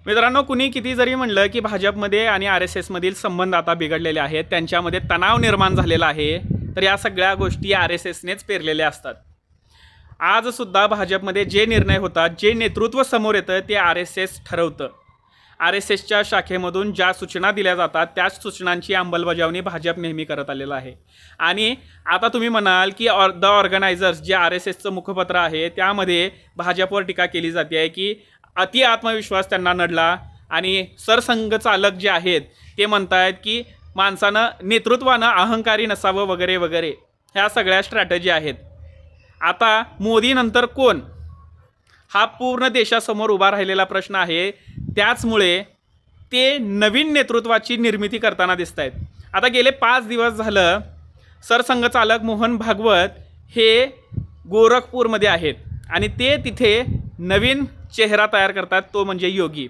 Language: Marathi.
मित्रांनो, कुणी किती जरी म्हणलं की भाजपमध्ये आणि RSS मधील संबंध आता बिघडलेले आहेत, त्यांच्यामध्ये तणाव निर्माण झालेला आहे, तर या सगळ्या गोष्टी RSSनेच पेरलेल्या असतात. आज सुद्धा भाजपमध्ये जे निर्णय होतात, जे नेतृत्व समोर येतं ते RSS ठरवतं. RSSच्या शाखेमधून ज्या सूचना दिल्या जातात त्याच सूचनांची अंमलबजावणी भाजप नेहमी करत आलेला आहे. आणि आता तुम्ही म्हणाल की द ऑर्गनायझर्स जे RSSचं मुखपत्र आहे त्यामध्ये भाजपवर टीका केली जाते आहे की अति आत्मविश्वास त्यांना नडला आणि सरसंघचालक जे आहेत ते म्हणतायत की माणसानं नेतृत्वानं अहंकारी नसावं वगैरे वगैरे. ह्या सगळ्या स्ट्रॅटेजी आहेत. आता मोदी नंतर कोण हा पूर्ण देशासमोर उभा राहिलेला प्रश्न आहे. त्याचमुळे ते नवीन नेतृत्वाची निर्मिती करताना दिसत आहेत. आता गेले 5 दिवस झालं सरसंघचालक मोहन भागवत हे गोरखपूरमध्ये आहेत आणि ते तिथे नवीन चेहरा तयार करतात, तो म्हणजे योगी.